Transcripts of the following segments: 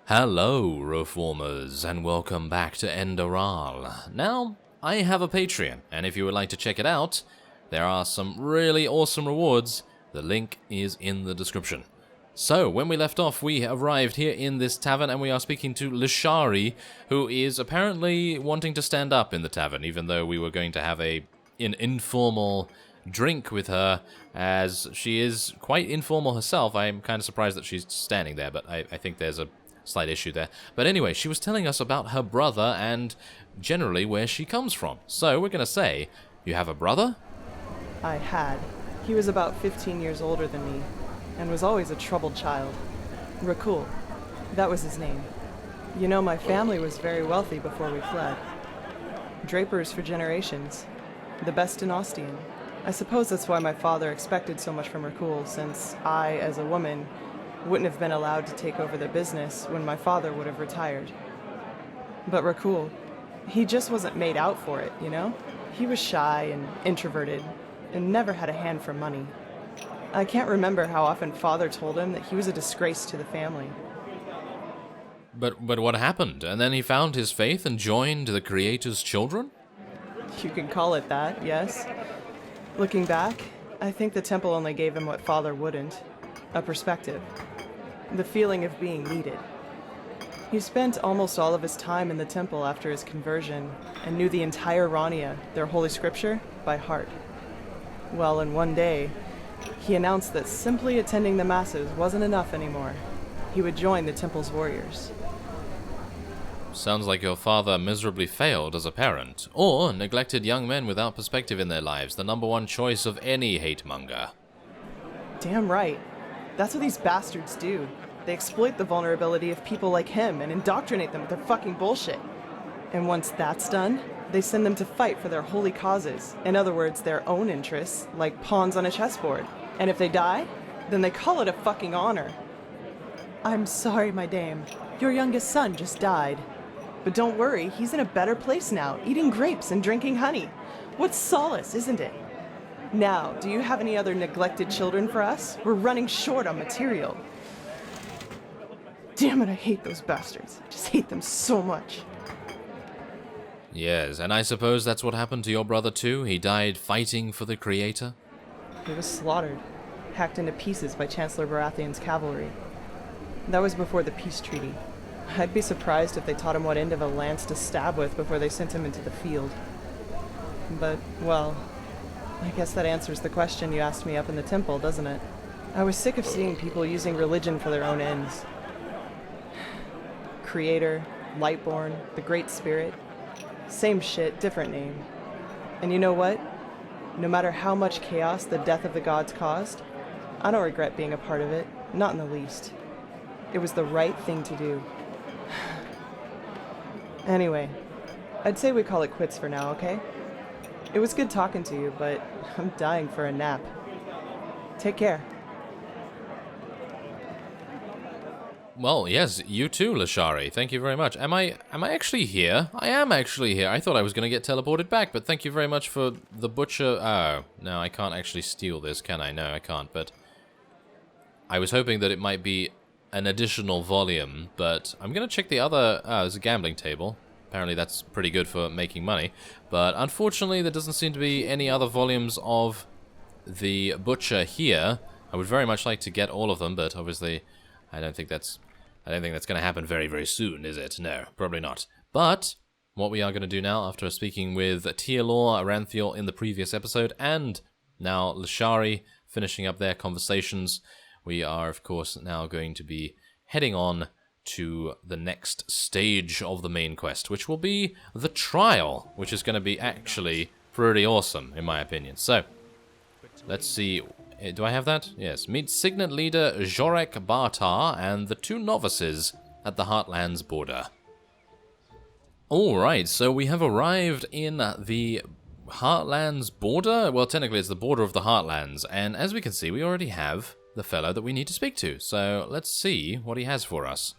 Hello, Reformers, and welcome back to Enderal. Now, I have a Patreon, and if you would like to check it out, there are some really awesome rewards. The link is in the description. So, when we left off, we arrived here in this tavern, and we are speaking to Lishari, who is apparently wanting to stand up in the tavern, even though we were going to have an informal drink with her, as she is quite informal herself. I'm kind of surprised that she's standing there, but I think there's a slight issue there. But anyway, she was telling us about her brother and generally where she comes from. So we're going to say, you have a brother? I had. He was about 15 years older than me, and was always a troubled child. Rakul. That was his name. You know, my family was very wealthy before we fled. Drapers for generations. The best in Ostian. I suppose that's why my father expected so much from Rakul, since I, as a woman, wouldn't have been allowed to take over the business when my father would have retired. But Rakul, he just wasn't made out for it, you know? He was shy and introverted, and never had a hand for money. I can't remember how often father told him that he was a disgrace to the family. But what happened? And then he found his faith and joined the Creator's children? You can call it that, yes. Looking back, I think the temple only gave him what father wouldn't. A perspective. The feeling of being needed. He spent almost all of his time in the temple after his conversion, and knew the entire Rania, their holy scripture, by heart. Well, in one day, he announced that simply attending the masses wasn't enough anymore. He would join the temple's warriors. Sounds like your father miserably failed as a parent, or neglected young men without perspective in their lives, the #1 choice of any hate-monger. Damn right. That's what these bastards do. They exploit the vulnerability of people like him and indoctrinate them with their fucking bullshit. And once that's done, they send them to fight for their holy causes. In other words, their own interests, like pawns on a chessboard. And if they die, then they call it a fucking honor. I'm sorry, my dame. Your youngest son just died. But don't worry, he's in a better place now, eating grapes and drinking honey. What solace, isn't it? Now, do you have any other neglected children for us? We're running short on material. Damn it, I hate those bastards. I just hate them so much. Yes, and I suppose that's what happened to your brother too? He died fighting for the Creator? He was slaughtered, hacked into pieces by Chancellor Baratheon's cavalry. That was before the peace treaty. I'd be surprised if they taught him what end of a lance to stab with before they sent him into the field. But, well, I guess that answers the question you asked me up in the temple, doesn't it? I was sick of seeing people using religion for their own ends. Creator, Lightborn, the Great Spirit. Same shit, different name. And you know what? No matter how much chaos the death of the gods caused, I don't regret being a part of it, not in the least. It was the right thing to do. Anyway, I'd say we call it quits for now, okay? It was good talking to you, but I'm dying for a nap. Take care. Well, yes, you too, Lishari. Thank you very much. Am I actually here? I am actually here. I thought I was going to get teleported back, but thank you very much for the butcher. Oh, no, I can't actually steal this, can I? No, I can't, but I was hoping that it might be an additional volume, but I'm going to check the other. There's a gambling table. Apparently that's pretty good for making money, but unfortunately there doesn't seem to be any other volumes of the Butcher here. I would very much like to get all of them, but obviously I don't think that's going to happen very, very soon, is it? No, probably not. But what we are going to do now, after speaking with Tialor, Aranthiel in the previous episode, and now Lishari finishing up their conversations, we are, of course, now going to be heading on to the next stage of the main quest, which will be the trial, which is going to be actually pretty awesome, in my opinion. So, let's see. Do I have that? Yes. Meet Signet leader Jorek Bartar and the 2 novices at the Heartlands border. Alright, so we have arrived in the Heartlands border. Well, technically it's the border of the Heartlands, and as we can see, we already have the fellow that we need to speak to. So, let's see what he has for us.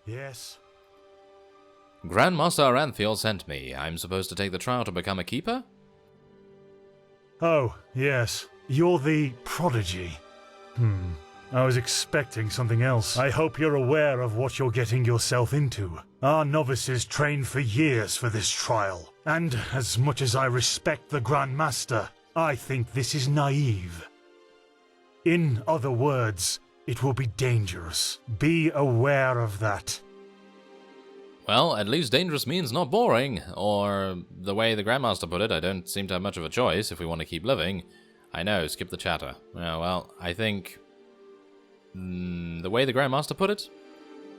Yes. Grandmaster Aranthiel sent me. I'm supposed to take the trial to become a keeper? Oh, yes. You're the prodigy. I was expecting something else. I hope you're aware of what you're getting yourself into. Our novices trained for years for this trial, and as much as I respect the Grand Master, I think this is naive. In other words, it will be dangerous. Be aware of that. Well, at least dangerous means not boring, or the way the Grandmaster put it, I don't seem to have much of a choice if we want to keep living. I know, skip the chatter. Yeah, well, I think... the way the Grandmaster put it?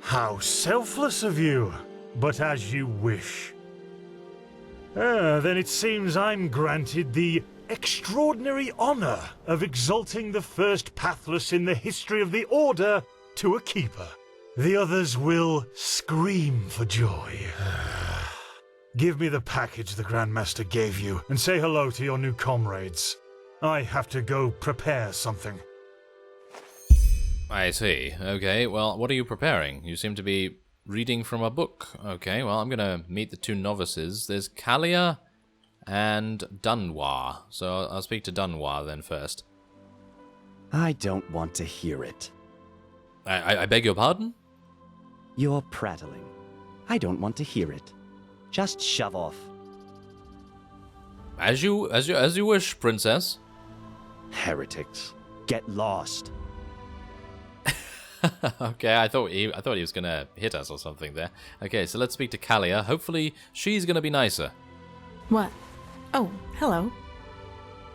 How selfless of you, but as you wish. Then it seems I'm granted the extraordinary honor of exalting the first Pathless in the history of the Order to a keeper. The others will scream for joy. Give me the package the Grandmaster gave you, and say hello to your new comrades. I have to go prepare something. I see. Okay, well, what are you preparing? You seem to be reading from a book. Okay, well, I'm gonna meet the two novices. There's Kalia and Dunwar. So I'll speak to Dunwar then first. I don't want to hear it. I beg your pardon? You're prattling. I don't want to hear it. Just shove off. As you wish, princess. Heretics. Get lost. Okay, I thought he was gonna hit us or something there. Okay, so let's speak to Kalia. Hopefully she's gonna be nicer. What? Oh, hello.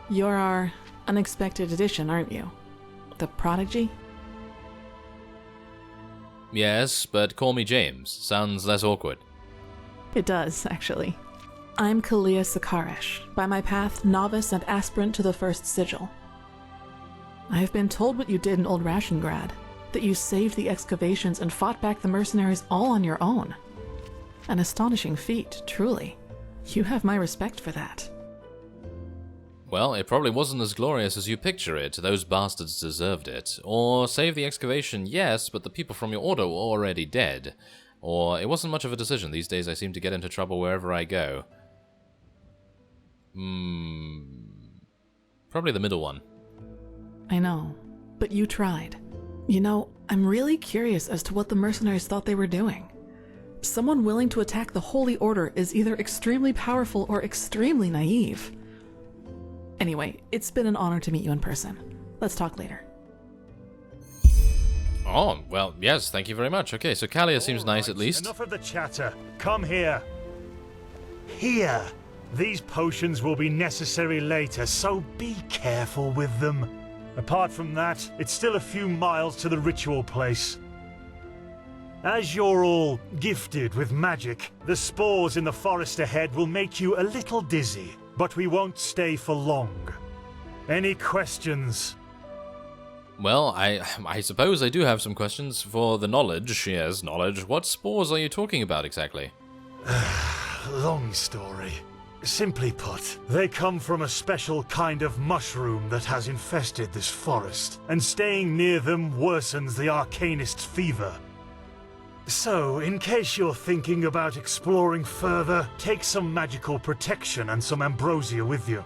You're our unexpected addition, aren't you? The prodigy? Yes, but call me James. Sounds less awkward. It does, actually. I'm Kalia Sakarish, by my path novice and aspirant to the first sigil. I have been told what you did in Old Rashengrad, that you saved the excavations and fought back the mercenaries all on your own. An astonishing feat, truly. You have my respect for that. Well, it probably wasn't as glorious as you picture it. Those bastards deserved it. Or save the excavation, yes, but the people from your order were already dead. Or it wasn't much of a decision. These days I seem to get into trouble wherever I go. Probably the middle one. I know, but you tried. You know, I'm really curious as to what the mercenaries thought they were doing. Someone willing to attack the Holy Order is either extremely powerful or extremely naive. Anyway, it's been an honor to meet you in person. Let's talk later. Oh, well, yes, thank you very much. Okay, so Kalia seems nice at least. Enough of the chatter. Come here. Here. These potions will be necessary later, so be careful with them. Apart from that, it's still a few miles to the ritual place. As you're all gifted with magic, the spores in the forest ahead will make you a little dizzy, but we won't stay for long. Any questions? Well, I suppose I do have some questions for the knowledge. Yes, knowledge. What spores are you talking about exactly? Long story. Simply put, they come from a special kind of mushroom that has infested this forest, and staying near them worsens the arcanist's fever. So, in case you're thinking about exploring further, take some magical protection and some ambrosia with you.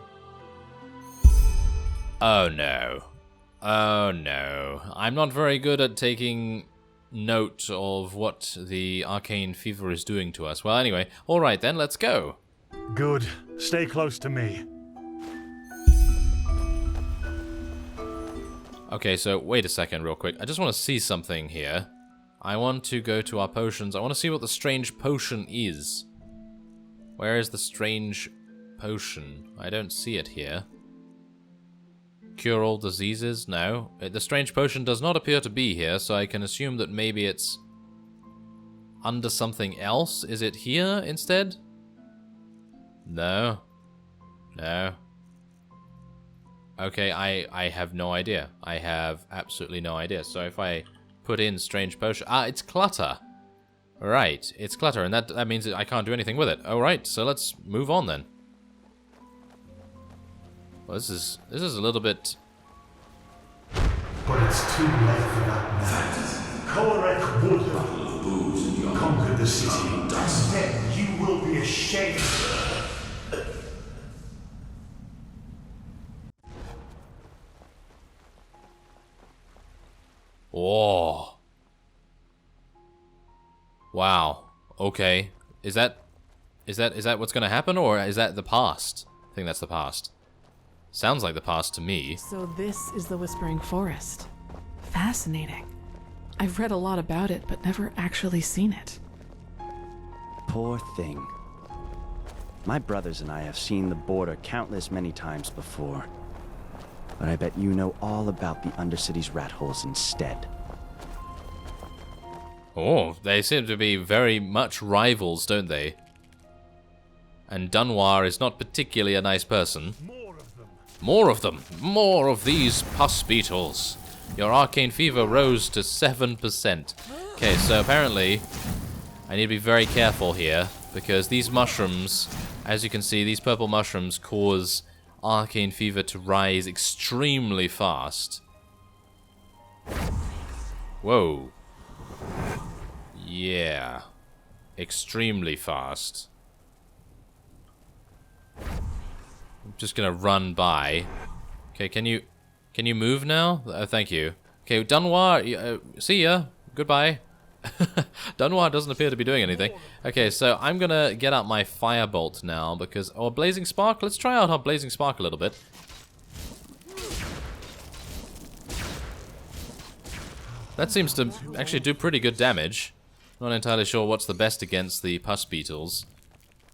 Oh no. Oh no. I'm not very good at taking note of what the arcane fever is doing to us. Well, anyway, alright then, let's go. Good. Stay close to me. Okay, so wait a second real quick. I just want to see something here. I want to go to our potions. I want to see what the strange potion is. Where is the strange potion? I don't see it here. Cure all diseases? No. The strange potion does not appear to be here, so I can assume that maybe it's under something else. Is it here instead? No. No. Okay, I have no idea. I have absolutely no idea. So if I put in strange potion... Ah, it's clutter. Right, it's clutter, and that means that I can't do anything with it. Alright, so let's move on then. Well, this is a little bit... But it's too late for that now. Korek would conquer the city. Instead, you will be ashamed. Oh. Wow. Okay. Is that what's gonna happen, or is that the past? I think that's the past. Sounds like the past to me. So this is the Whispering Forest. Fascinating. I've read a lot about it, but never actually seen it. Poor thing. My brothers and I have seen the border countless many times before. But I bet you know all about the Undercity's rat holes instead. Oh, they seem to be very much rivals, don't they? And Dunwar is not particularly a nice person. More of them. More of these pus beetles. Your arcane fever rose to 7%. Okay, so apparently I need to be very careful here, because these mushrooms, as you can see, these purple mushrooms cause arcane fever to rise extremely fast. Whoa. Yeah. Extremely fast. I'm just gonna run by. Okay, can you move now? Thank you. Okay, Dunwar, see ya. Goodbye. Dunwar doesn't appear to be doing anything. Okay, so I'm gonna get out my firebolt now because... Oh, Blazing Spark? Let's try out our Blazing Spark a little bit. That seems to actually do pretty good damage. Not entirely sure what's the best against the pus beetles.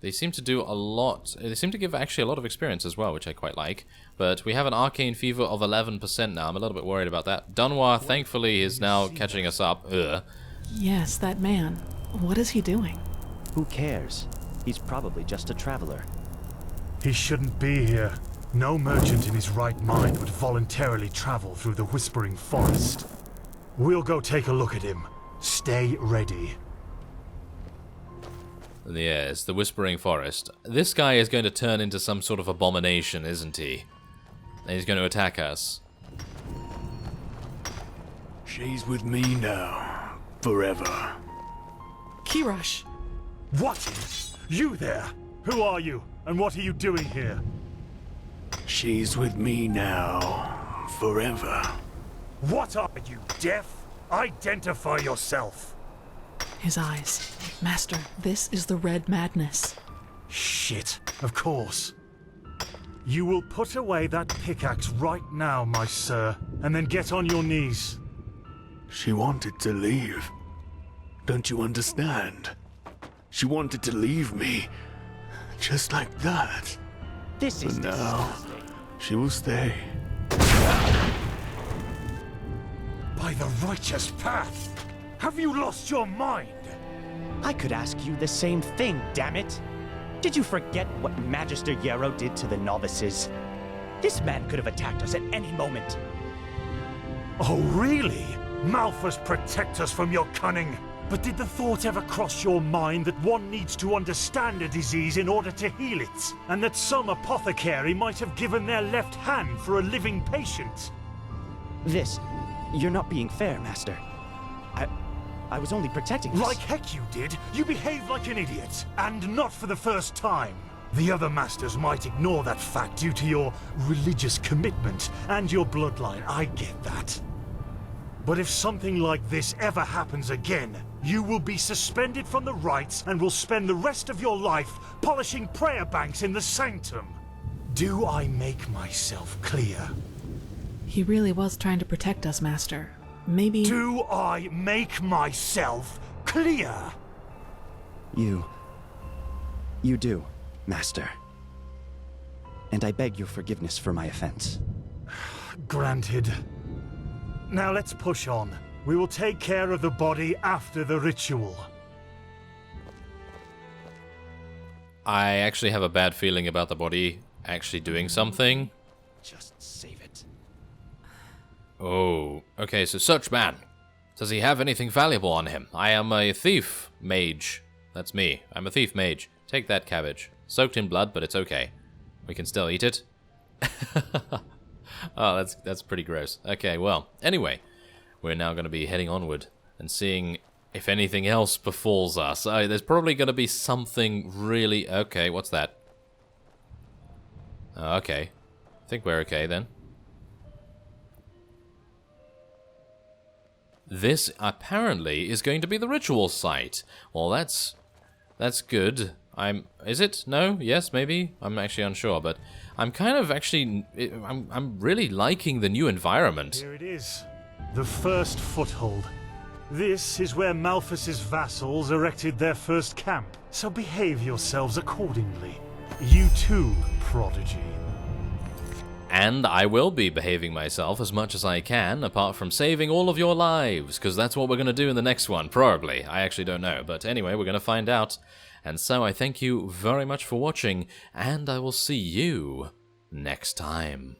They seem to do a lot. They seem to give actually a lot of experience as well, which I quite like. But we have an arcane fever of 11% now. I'm a little bit worried about that. Dunwar, thankfully, is now catching us up. Ugh. Yes, that man. What is he doing? Who cares? He's probably just a traveler. He shouldn't be here. No merchant in his right mind would voluntarily travel through the Whispering Forest. We'll go take a look at him. Stay ready. Yes, the Whispering Forest. This guy is going to turn into some sort of abomination, isn't he? And he's going to attack us. She's with me now. Forever. Kirash! What? You there? Who are you? And what are you doing here? She's with me now. Forever. What are you, deaf? Identify yourself. His eyes. Master, this is the Red Madness. Shit, of course. You will put away that pickaxe right now, my sir, and then get on your knees. She wanted to leave. Don't you understand? She wanted to leave me. Just like that. This is But now, she will stay. By the righteous path! Have you lost your mind? I could ask you the same thing, damn it! Did you forget what Magister Yarrow did to the novices? This man could have attacked us at any moment. Oh, really? Malphus, protect us from your cunning! But did the thought ever cross your mind that one needs to understand a disease in order to heal it? And that some apothecary might have given their left hand for a living patient? You're not being fair, Master. I was only protecting us. Like heck you did. You behaved like an idiot. And not for the first time. The other masters might ignore that fact due to your religious commitment and your bloodline. I get that. But if something like this ever happens again, you will be suspended from the rites and will spend the rest of your life polishing prayer banks in the sanctum. Do I make myself clear? He really was trying to protect us, Master. Maybe... Do I make myself clear? You do, Master. And I beg your forgiveness for my offense. Granted. Now let's push on. We will take care of the body after the ritual. I actually have a bad feeling about the body actually doing something. Just save it. Oh, okay, so Search Man. Does he have anything valuable on him? I am a thief mage. That's me. I'm a thief mage. Take that cabbage. Soaked in blood, but it's okay. We can still eat it. Oh, that's pretty gross. Okay, well, anyway, we're now going to be heading onward and seeing if anything else befalls us. There's probably going to be something really... Okay, what's that? Okay. I think we're okay then. this apparently is going to be the ritual site. Well, that's good. Is it? No? Yes, maybe? I'm actually unsure, but I'm kind of actually, I'm really liking the new environment. Here it is. The first foothold. This is where Malthus's vassals erected their first camp. So behave yourselves accordingly. You too, prodigy. And I will be behaving myself as much as I can, apart from saving all of your lives, because that's what we're going to do in the next one, probably. I actually don't know, but anyway, we're going to find out. And so I thank you very much for watching, and I will see you next time.